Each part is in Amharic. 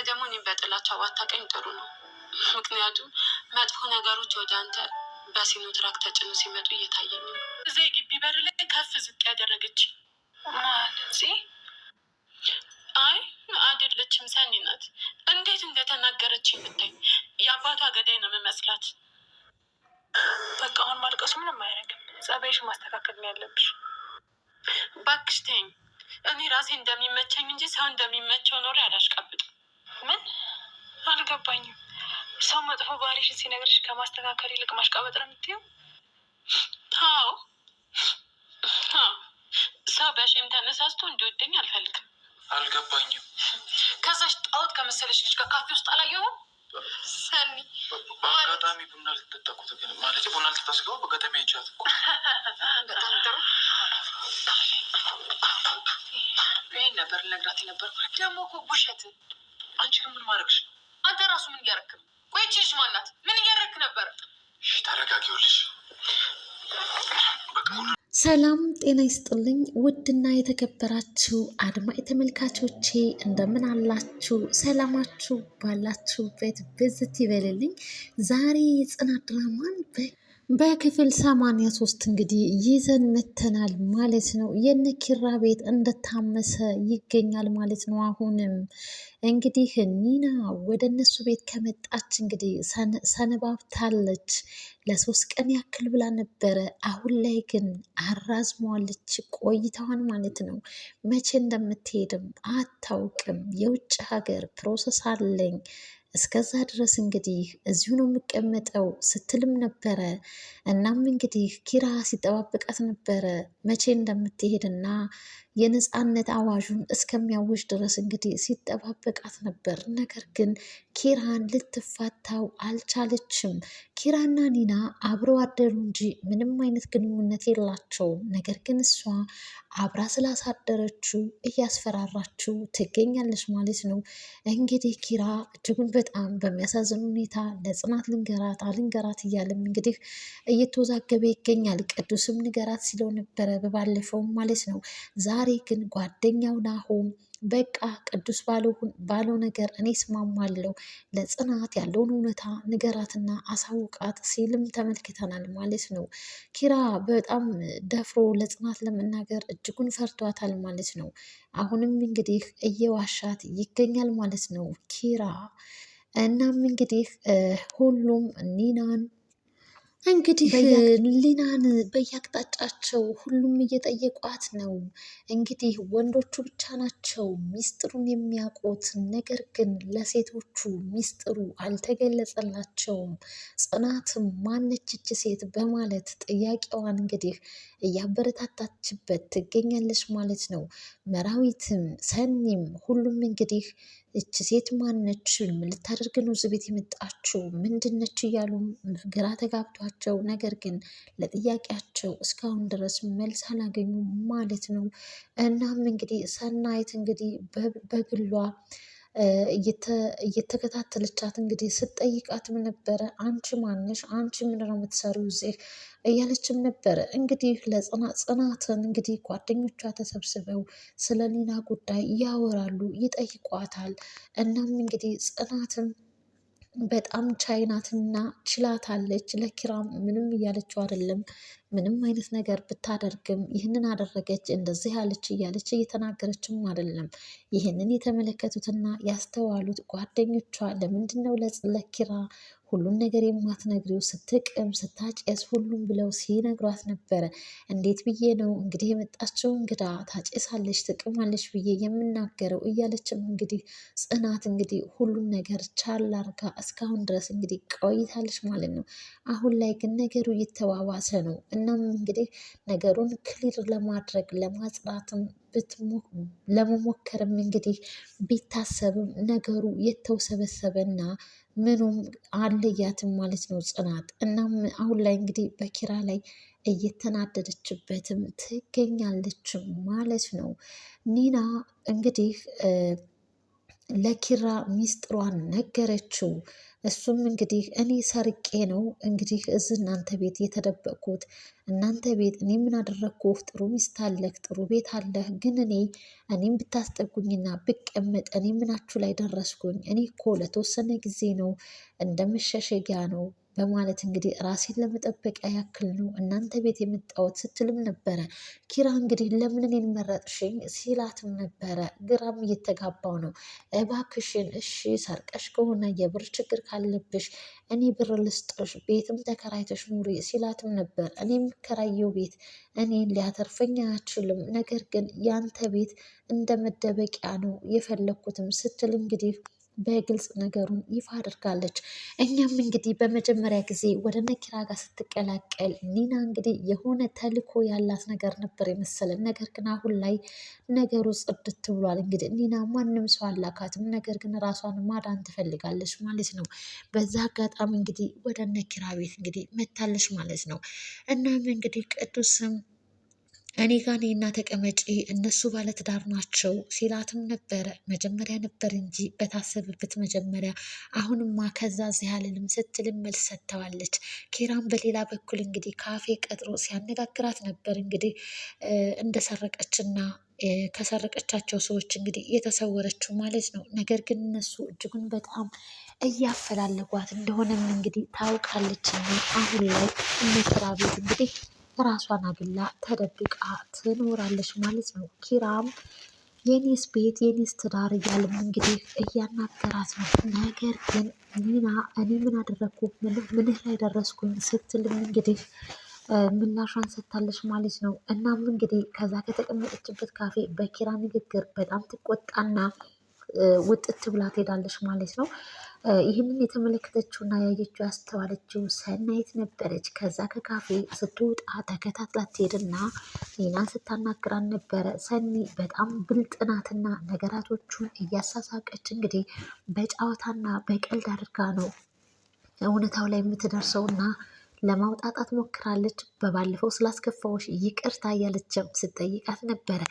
ደግሞ እኔም በጥላቻ ባታቀኝ ጥሩ ነው። ምክንያቱም መጥፎ ነገሮች ወደ አንተ በሲኖትራክ ተጭኖ ሲመጡ እየታየኝ ነው። እዚያ የግቢ በር ላይ ከፍ ዝቅ ያደረገች ማለት አይ አይደለችም፣ ሰኒ ናት። እንዴት እንደተናገረች ብታይ የአባቷ ገዳይ ነው የምመስላት። በቃ አሁን ማልቀሱ ምንም አያደርግም። ጸባይሽን ማስተካከል ነው ያለብሽ። እባክሽ ተይኝ። እኔ ራሴ እንደሚመቸኝ እንጂ ሰው እንደሚመቸው ኖሮ አላሽቃብጥም። ምን አልገባኝም። ሰው መጥፎ ባህሪሽን ሲነግርሽ ከማስተካከል ይልቅ ማሽቃበጥ ነው የምትይው? አዎ፣ ሰው በሼም ተነሳስቶ እንዲወደኝ አልፈልግም። አልገባኝም። ከዛሽ ጣዖት ከመሰለሽ ልጅ ጋር ካፌ ውስጥ አላየሁም። ሰኒ በአጋጣሚ ቡና ልትጠጣቁት ማለት ቡና ልትታስገባ በአጋጣሚ አይቻት እኮ። በጣም ጥሩ። ይሄን ነበር ልነግራት የነበረው። ደግሞ እኮ ውሸት። አንቺ ግን ምን ማድረግሽ ነው? አንተ ራሱ ምን እያደረክ ነው? ቆይችልሽ ማናት? ምን እያደረክ ነበር? ተረጋጊውልሽ። ሰላም ጤና ይስጥልኝ። ውድና የተከበራችሁ አድማጭ ተመልካቾቼ እንደምን አላችሁ? ሰላማችሁ ባላችሁበት ብዝት ይበልልኝ። ዛሬ የጽናት ድራማን በክፍል 83 እንግዲህ ይዘን መተናል ማለት ነው። የነ ኪራ ቤት እንደታመሰ ይገኛል ማለት ነው። አሁንም እንግዲህ ኒና ወደ እነሱ ቤት ከመጣች እንግዲህ ሰነባብታለች። ለ3 ቀን ያክል ብላ ነበረ። አሁን ላይ ግን አራዝመዋለች ቆይታዋን ማለት ነው። መቼ እንደምትሄድም አታውቅም። የውጭ ሀገር ፕሮሰስ አለኝ እስከዛ ድረስ እንግዲህ እዚሁ ነው የምቀመጠው ስትልም ነበረ። እናም እንግዲህ ኪራ ሲጠባበቃት ነበረ መቼ እንደምትሄድና የነፃነት አዋዡን እስከሚያውጅ ድረስ እንግዲህ ሲጠባበቃት ነበር። ነገር ግን ኪራን ልትፋታው አልቻለችም። ኪራና ኒና አብረው አደሩ እንጂ ምንም አይነት ግንኙነት የላቸውም። ነገር ግን እሷ አብራ ስላሳደረችው እያስፈራራችው ትገኛለች ማለት ነው። እንግዲህ ኪራ እጅጉን በጣም በሚያሳዝን ሁኔታ ለጽናት ልንገራት አልንገራት እያለም እንግዲህ እየተወዛገበ ይገኛል። ቅዱስም ንገራት ሲለው ነበረ በባለፈውም ማለት ነው። ዛሬ ግን ጓደኛው ናሆም በቃ ቅዱስ ባለው ነገር እኔ እስማማለሁ፣ ለጽናት ያለውን እውነታ ንገራትና አሳውቃት ሲልም ተመልክተናል ማለት ነው። ኪራ በጣም ደፍሮ ለጽናት ለመናገር እጅጉን ፈርቷታል ማለት ነው። አሁንም እንግዲህ እየዋሻት ይገኛል ማለት ነው ኪራ። እናም እንግዲህ ሁሉም ኒናን እንግዲህ ሊናን በየአቅጣጫቸው ሁሉም እየጠየቋት ነው። እንግዲህ ወንዶቹ ብቻ ናቸው ሚስጥሩን የሚያውቁት። ነገር ግን ለሴቶቹ ሚስጥሩ አልተገለጸላቸውም። ጽናትም ማነች እች ሴት በማለት ጥያቄዋን እንግዲህ እያበረታታችበት ትገኛለች ማለት ነው። መራዊትም ሰኒም ሁሉም እንግዲህ እች ሴት ማነች? ምን ልታደርግ ነው እዚህ ቤት የመጣችው? ምንድነች? እያሉ ግራ ተጋብቷቸው፣ ነገር ግን ለጥያቄያቸው እስካሁን ድረስ መልስ አላገኙም ማለት ነው። እናም እንግዲህ ሰናይት እንግዲህ በግሏ እየተከታተለቻት እንግዲህ ስትጠይቃትም ነበረ። አንቺ ማነሽ? አንቺ ምንድን ነው የምትሰሪው እዚህ እያለችም ነበረ። እንግዲህ ጽናትን እንግዲህ ጓደኞቿ ተሰብስበው ስለ ኒና ጉዳይ ያወራሉ፣ ይጠይቋታል። እናም እንግዲህ ጽናትን በጣም ቻይናትና ችላታለች። ለኪራም ምንም እያለችው አይደለም። ምንም አይነት ነገር ብታደርግም ይህንን አደረገች እንደዚህ ያለች እያለች እየተናገረችም አይደለም። ይህንን የተመለከቱትና ያስተዋሉት ጓደኞቿ ለምንድን ነው ለኪራ ሁሉን ነገር የማትነግሪው? ስትቅም ስታጨስ ሁሉም ብለው ሲነግሯት ነበረ። እንዴት ብዬ ነው እንግዲህ የመጣችው እንግዳ ታጨሳለች ትቅማለች ብዬ የምናገረው እያለችም እንግዲህ ጽናት እንግዲህ ሁሉን ነገር ቻል አርጋ እስካሁን ድረስ እንግዲህ ቆይታለች ማለት ነው። አሁን ላይ ግን ነገሩ እየተባባሰ ነው። እናም እንግዲህ ነገሩን ክሊር ለማድረግ ለማጽናትም ለመሞከርም እንግዲህ ቢታሰብም ነገሩ የተውሰበሰበና ምኑም አለያትም ማለት ነው ጽናት። እናም አሁን ላይ እንግዲህ በኪራ ላይ እየተናደደችበትም ትገኛለች ማለት ነው። ኒና እንግዲህ ለኪራ ሚስጥሯን ነገረችው። እሱም እንግዲህ እኔ ሰርቄ ነው እንግዲህ እዚህ እናንተ ቤት የተደበቅኩት። እናንተ ቤት እኔ ምን አደረግኩህ? ጥሩ ሚስት አለህ፣ ጥሩ ቤት አለህ። ግን እኔም ብታስጠጉኝና ብቀመጥ እኔ ምናችሁ ላይ ደረስኩኝ? እኔ እኮ ለተወሰነ ጊዜ ነው እንደ መሸሸጊያ ነው በማለት እንግዲህ ራሴን ለመጠበቂያ ያክል ነው እናንተ ቤት የመጣሁት ስትልም ነበረ። ኪራ እንግዲህ ለምን እኔን መረጥሽኝ ሲላትም ነበረ። ግራም እየተጋባው ነው። እባክሽን እሺ ሰርቀሽ ከሆነ የብር ችግር ካለብሽ እኔ ብር ልስጥሽ፣ ቤትም ተከራይተሽ ኑሪ ሲላትም ነበር። እኔ የምከራየው ቤት እኔን ሊያተርፈኝ አይችልም፣ ነገር ግን ያንተ ቤት እንደ መደበቂያ ነው የፈለግኩትም ስትል እንግዲህ በግልጽ ነገሩን ይፋ አድርጋለች። እኛም እንግዲህ በመጀመሪያ ጊዜ ወደ ነኪራ ጋር ስትቀላቀል ኒና እንግዲህ የሆነ ተልኮ ያላት ነገር ነበር የመሰለን። ነገር ግን አሁን ላይ ነገሩ ጽድት ብሏል። እንግዲህ ኒና ማንም ሰው አላካትም፣ ነገር ግን ራሷን ማዳን ትፈልጋለች ማለት ነው። በዛ አጋጣሚ እንግዲህ ወደ ነኪራ ቤት እንግዲህ መታለች ማለት ነው። እናም እንግዲህ ቅዱስም እኔ ጋ ነይና ተቀመጪ እነሱ ባለትዳር ናቸው ሲላትም ነበረ። መጀመሪያ ነበር እንጂ በታሰብበት መጀመሪያ፣ አሁንማ ከዛ እዚህ አልልም ስትልም መልስ ሰጥተዋለች። ኪራም በሌላ በኩል እንግዲህ ካፌ ቀጥሮ ሲያነጋግራት ነበር እንግዲህ እንደሰረቀችና ከሰረቀቻቸው ሰዎች እንግዲህ የተሰወረችው ማለት ነው። ነገር ግን እነሱ እጅጉን በጣም እያፈላለጓት እንደሆነም እንግዲህ ታውቃለችና አሁን ላይ እነኪራ ቤት እንግዲህ ራሷን አግላ ተደብቃ ትኖራለች ማለት ነው። ኪራም የኔስ ቤት የኔስ ትዳር እያለም እንግዲህ እያናገራት ነው። ነገር ግን ኒና እኔ ምን አደረግኩ ምንህ ላይ ደረስኩኝ ስትልም እንግዲህ ምላሿን ሰጥታለች ማለት ነው። እናም እንግዲህ ከዛ ከተቀመጠችበት ካፌ በኪራ ንግግር በጣም ትቆጣና ውጥት ብላ ትሄዳለች ማለት ነው። ይህንን የተመለከተችውና ያየችው ያስተዋለችው ሰናይት ነበረች። ከዛ ከካፌ ስትወጣ ተከታትላት ትሄድና ኒናን ስታናግራን ነበረ። ሰኒ በጣም ብልጥ ናትና ነገራቶቹን እያሳሳቀች እንግዲህ በጨዋታና በቀልድ አድርጋ ነው እውነታው ላይ የምትደርሰውና ለማውጣጣት ሞክራለች። በባለፈው ስላስከፋዎች ይቅርታ እያለችም ስትጠይቃት ነበረ።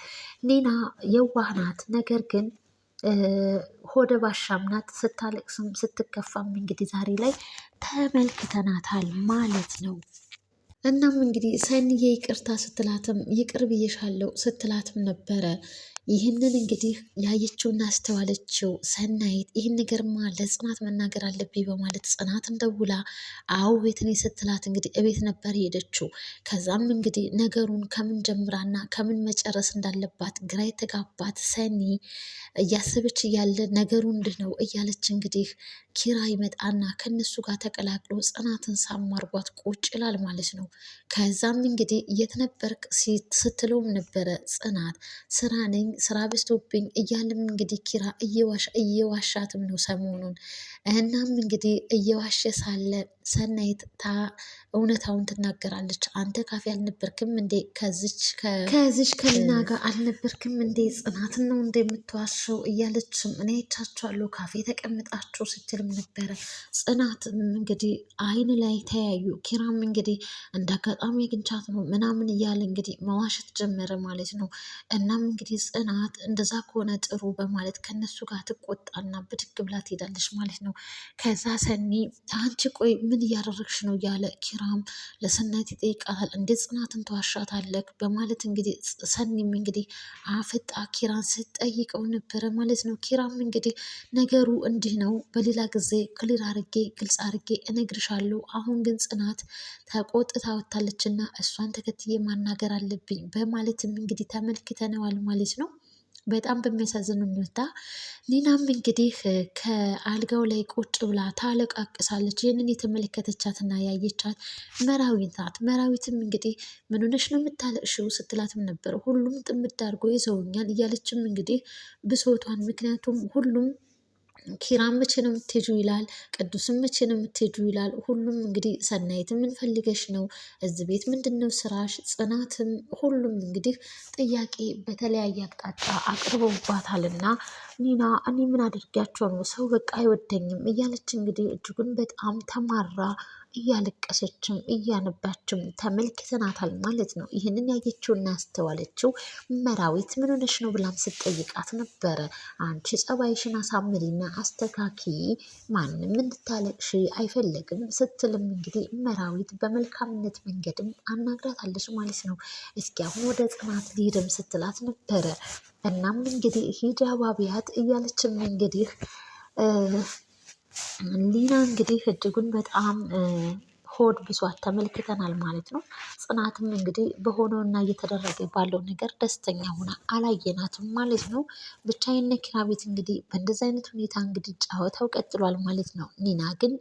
ኒና የዋህ ናት፣ ነገር ግን ሆደ ባሻም ናት። ስታለቅስም ስትከፋም እንግዲህ ዛሬ ላይ ተመልክተናታል ማለት ነው። እናም እንግዲህ ሰኒዬ ይቅርታ ስትላትም ይቅር ብዬሻለሁ ስትላትም ነበረ። ይህንን እንግዲህ ያየችውና ያስተዋለችው ሰናይት ይህን ነገርማ ለጽናት መናገር አለብኝ በማለት ጽናትን ደውላ አዎ ቤት ነኝ ስትላት እንግዲህ እቤት ነበር የሄደችው። ከዛም እንግዲህ ነገሩን ከምን ጀምራና ከምን መጨረስ እንዳለባት ግራ የተጋባት ሰኒ እያሰበች እያለ ነገሩ እንዲህ ነው እያለች እንግዲህ ኪራ ይመጣና ከነሱ ጋር ተቀላቅሎ ጽናትን ሳማርጓት ቁጭ ይላል ማለት ነው። ከዛም እንግዲህ የት ነበርክ ስትለውም ነበረ ጽናት ስራ ነኝ ስራ በዝቶብኝ እያለም እንግዲህ ኪራ እየዋሻትም ነው ሰሞኑን። እናም እንግዲህ እየዋሸ ሳለ ሰናይት እውነታውን ትናገራለች። አንተ ካፌ አልነበርክም እንዴ? ከዚች ከሊና ጋር አልነበርክም እንዴ? ጽናትን ነው እንደ የምትዋሸው እያለችም እኔ አይቻችኋለሁ ካፌ ተቀምጣችሁ ስትልም ነበረ። ጽናትም እንግዲህ አይን ላይ ተያዩ። ኪራም እንግዲህ እንደ አጋጣሚ ግንቻት ነው ምናምን እያለ እንግዲህ መዋሸት ጀመረ ማለት ነው። እናም እንግዲህ ጽናት እንደዛ ከሆነ ጥሩ በማለት ከነሱ ጋር ትቆጣና ብድግ ብላ ትሄዳለች ማለት ነው። ከዛ ሰኒ አንቺ ቆይ ምን እያደረግሽ ነው እያለ ኪራም ለሰናይት ይጠይቃታል። እንዴት ጽናትን ተዋሻታለህ በማለት እንግዲህ ሰኒም እንግዲህ አፍጣ ኪራን ስትጠይቀው ነበረ ማለት ነው። ኪራም እንግዲህ ነገሩ እንዲህ ነው፣ በሌላ ጊዜ ክሊር አርጌ ግልጽ አርጌ እነግርሻለሁ። አሁን ግን ጽናት ተቆጥታ ወታለችና እሷን ተከትዬ ማናገር አለብኝ በማለትም እንግዲህ ተመልክተነዋል ማለት ነው። በጣም በሚያሳዝን ሁኔታ ኒናም እንግዲህ ከአልጋው ላይ ቁጭ ብላ ታለቃቅሳለች። ይህንን የተመለከተቻትና ያየቻት መራዊት ናት። መራዊትም እንግዲህ ምን ሆነሽ ነው የምታለቅሽው ስትላትም ነበር። ሁሉም ጥምድ አድርጎ ይዘውኛል እያለችም እንግዲህ ብሶቷን፣ ምክንያቱም ሁሉም ኪራም መቼ ነው የምትሄጁ ይላል፣ ቅዱስም መቼ ነው የምትሄጁ ይላል። ሁሉም እንግዲህ ሰናይት ምን ፈልገሽ ነው እዚህ ቤት ምንድን ነው ስራሽ? ጽናትም ሁሉም እንግዲህ ጥያቄ በተለያየ አቅጣጫ አቅርበውባታልና ኒና እኔ ምን አድርጊያቸው ነው ሰው በቃ አይወደኝም እያለች እንግዲህ እጅጉን በጣም ተማራ እያለቀሰችም እያነባችም ተመልክተናታል ማለት ነው። ይህንን ያየችውና ያስተዋለችው መራዊት ምን ሆነሽ ነው ብላም ስትጠይቃት ነበረ። አንቺ ጸባይሽን አሳምሪና አስተካኪ፣ ማንም እንድታለቅሽ አይፈልግም ስትልም እንግዲህ መራዊት በመልካምነት መንገድም አናግራታለች ማለት ነው። እስኪ አሁን ወደ ጽናት ሊሄድም ስትላት ነበረ። እናም እንግዲህ ሂጂ አባቢያት እያለችም እንግዲህ ሊና እንግዲህ እጅጉን በጣም ሆድ ብሷት ተመልክተናል ማለት ነው። ጽናትም እንግዲህ በሆነው እና እየተደረገ ባለው ነገር ደስተኛ ሆና አላየናትም ማለት ነው። ብቻ የነ ኪራ ቤት እንግዲህ በእንደዚህ አይነት ሁኔታ እንግዲህ ጨዋታው ቀጥሏል ማለት ነው። ኒና ግን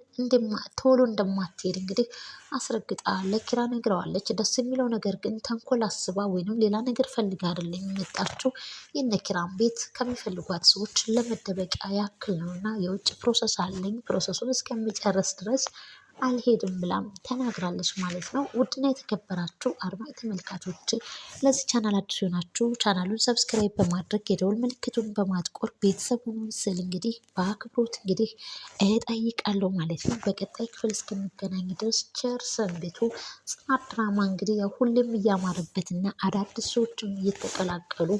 ቶሎ እንደማትሄድ እንግዲህ አስረግጣ ለኪራ ነግረዋለች። ደስ የሚለው ነገር ግን ተንኮል አስባ ወይንም ሌላ ነገር ፈልጋ አይደለም የመጣችው። የነ ኪራን ቤት ከሚፈልጓት ሰዎች ለመደበቂያ ያክል ነው እና የውጭ ፕሮሰስ አለኝ ፕሮሰሱን እስከሚጨርስ ድረስ አልሄድም ብላም ተናግራለች ማለት ነው። ውድና የተከበራችሁ አድማጭ ተመልካቾች ለዚህ ቻናል አዲስ ሆናችሁ ቻናሉን ሰብስክራይብ በማድረግ የደውል ምልክቱን በማጥቆር ቤተሰብ ሁኑን ስል እንግዲህ በአክብሮት እንግዲህ እጠይቃለሁ ማለት ነው። በቀጣይ ክፍል እስክንገናኝ ድረስ ቸር ሰንብቱ። ጽናት ድራማ እንግዲህ ያው ሁሌም እያማረበትና አዳዲስ ሰዎችም እየተቀላቀሉ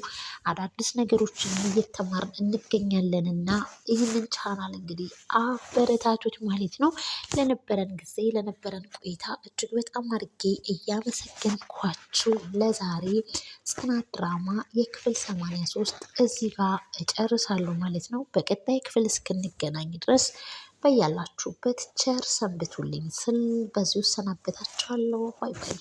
አዳዲስ ነገሮችን እየተማርን እንገኛለንና ይህንን ቻናል እንግዲህ አበረታቶች ማለት ነው። ለነበረን ጊዜ ለነበረን ቆይታ እጅግ በጣም አድርጌ እያመሰገንኳችሁ ለዛሬ ጽናት ድራማ የክፍል 83 እዚህ ጋር እጨርሳለሁ ማለት ነው። በቀጣይ ክፍል እስክንገናኝ ድረስ በያላችሁበት ቸር ሰንብቱልኝ ስል በዚሁ ሰናበታችኋለሁ። ባይ ባይ።